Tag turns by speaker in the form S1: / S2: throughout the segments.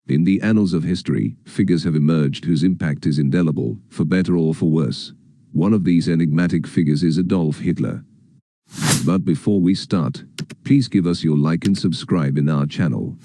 S1: In the annals of history, figures have emerged whose impact is indelible, for better or for worse. One of these enigmatic figures is Adolf Hitler. But before we start, please give us your like and subscribe in our channel.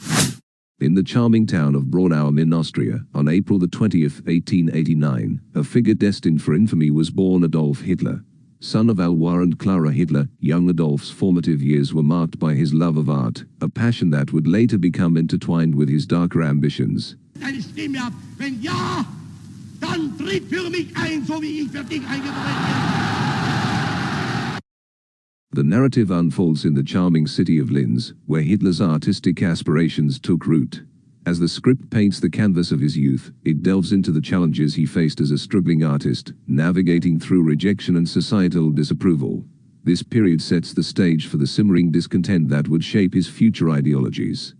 S1: In the charming town of Braunau in Austria, on April the 20th, 1889, a figure destined for infamy was born: Adolf Hitler. Son of Alva and Clara Hitler, young Adolf's formative years were marked by his love of art, a passion that would later become intertwined with his darker ambitions.
S2: Deine Stimme ab. Wenn ja, dann tritt für mich ein, so wie ich für dich eingetreten bin.
S1: The narrative unfolds in the charming city of Linz, where Hitler's artistic aspirations took root. As the script paints the canvas of his youth, it delves into the challenges he faced as a struggling artist, navigating through rejection and societal disapproval. This period sets the stage for the simmering discontent that would shape his future ideologies.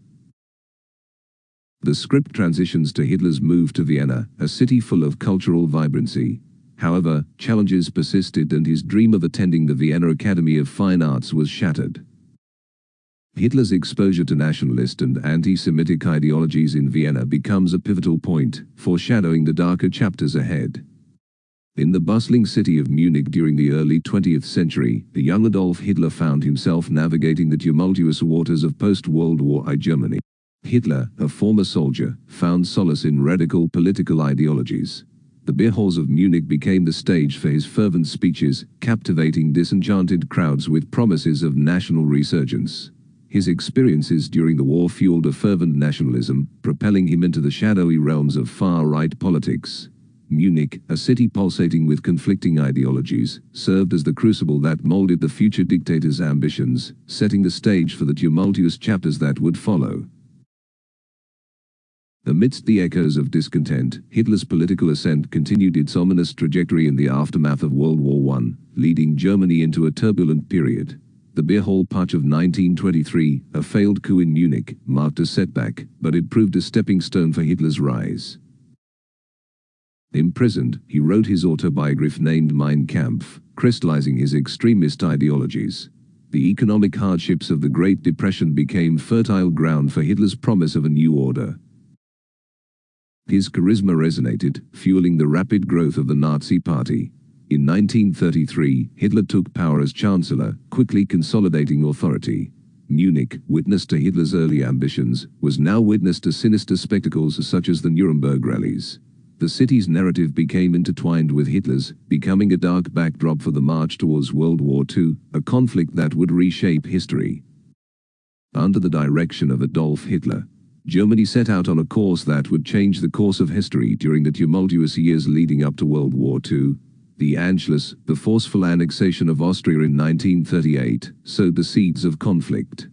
S1: The script transitions to Hitler's move to Vienna, a city full of cultural vibrancy. However, challenges persisted and his dream of attending the Vienna Academy of Fine Arts was shattered. Hitler's exposure to nationalist and anti-Semitic ideologies in Vienna becomes a pivotal point, foreshadowing the darker chapters ahead. In the bustling city of Munich during the early 20th century, the young Adolf Hitler found himself navigating the tumultuous waters of post-World War I Germany. Hitler, a former soldier, found solace in radical political ideologies. The beer halls of Munich became the stage for his fervent speeches, captivating disenchanted crowds with promises of national resurgence. His experiences during the war fueled a fervent nationalism, propelling him into the shadowy realms of far-right politics. Munich, a city pulsating with conflicting ideologies, served as the crucible that molded the future dictator's ambitions, setting the stage for the tumultuous chapters that would follow. Amidst the echoes of discontent, Hitler's political ascent continued its ominous trajectory in the aftermath of World War I, leading Germany into a turbulent period. The beer hall putsch of 1923, a failed coup in Munich, marked a setback, but it proved a stepping stone for Hitler's rise. Imprisoned, he wrote his autobiography named Mein Kampf, crystallizing his extremist ideologies. The economic hardships of the Great Depression became fertile ground for Hitler's promise of a new order. His charisma resonated, fueling the rapid growth of the Nazi Party. In 1933, Hitler took power as Chancellor, quickly consolidating authority. Munich, witness to Hitler's early ambitions, was now witness to sinister spectacles such as the Nuremberg rallies. The city's narrative became intertwined with Hitler's, becoming a dark backdrop for the march towards World War II, a conflict that would reshape history. Under the direction of Adolf Hitler, Germany set out on a course that would change the course of history during the tumultuous years leading up to World War II. The Anschluss, the forceful annexation of Austria in 1938, sowed the seeds of conflict.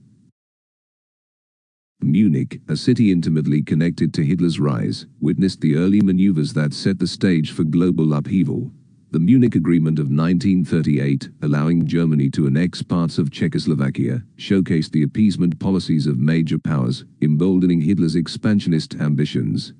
S1: Munich, a city intimately connected to Hitler's rise, witnessed the early maneuvers that set the stage for global upheaval. The Munich Agreement of 1938, allowing Germany to annex parts of Czechoslovakia, showcased the appeasement policies of major powers, emboldening Hitler's expansionist ambitions.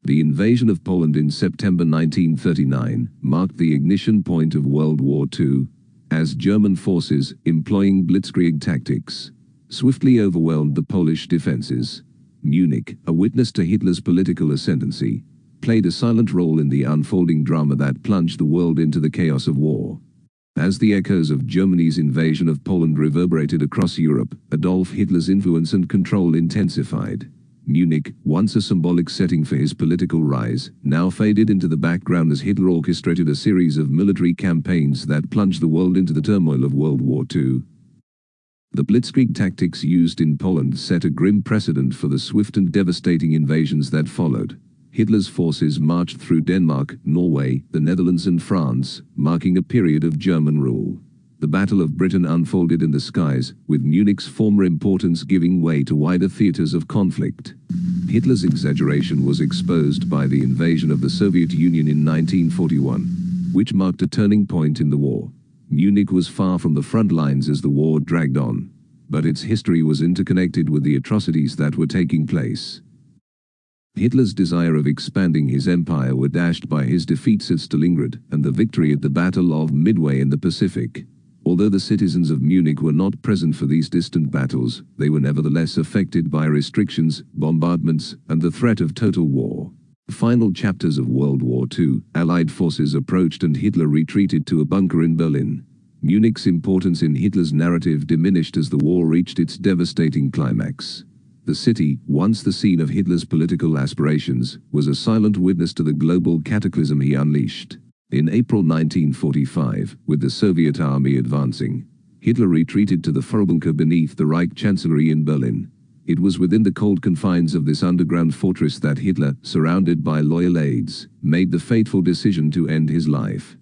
S1: The invasion of Poland in September 1939 marked the ignition point of World War II, as German forces, employing blitzkrieg tactics, swiftly overwhelmed the Polish defenses. Munich, a witness to Hitler's political ascendancy, played a silent role in the unfolding drama that plunged the world into the chaos of war. As the echoes of Germany's invasion of Poland reverberated across Europe, Adolf Hitler's influence and control intensified. Munich, once a symbolic setting for his political rise, now faded into the background as Hitler orchestrated a series of military campaigns that plunged the world into the turmoil of World War II. The blitzkrieg tactics used in Poland set a grim precedent for the swift and devastating invasions that followed. Hitler's forces marched through Denmark, Norway, the Netherlands and France, marking a period of German rule. The Battle of Britain unfolded in the skies, with Munich's former importance giving way to wider theaters of conflict. Hitler's exaggeration was exposed by the invasion of the Soviet Union in 1941, which marked a turning point in the war. Munich was far from the front lines as the war dragged on, but its history was interconnected with the atrocities that were taking place. Hitler's desire of expanding his empire were dashed by his defeats at Stalingrad and the victory at the Battle of Midway in the Pacific. Although the citizens of Munich were not present for these distant battles, they were nevertheless affected by restrictions, bombardments, and the threat of total war. The final chapters of World War II, Allied forces approached and Hitler retreated to a bunker in Berlin. Munich's importance in Hitler's narrative diminished as the war reached its devastating climax. The city, once the scene of Hitler's political aspirations, was a silent witness to the global cataclysm he unleashed. In April 1945, with the Soviet army advancing, Hitler retreated to the Führerbunker beneath the Reich Chancellery in Berlin. It was within the cold confines of this underground fortress that Hitler, surrounded by loyal aides, made the fateful decision to end his life.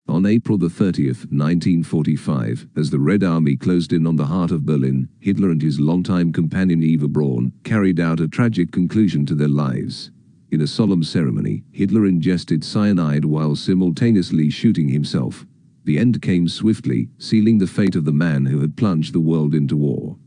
S1: On April 30th, 1945, as the Red Army closed in on the heart of Berlin, Hitler and his longtime companion Eva Braun carried out a tragic conclusion to their lives. In a solemn ceremony, Hitler ingested cyanide while simultaneously shooting himself. The end came swiftly, sealing the fate of the man who had plunged the world into war.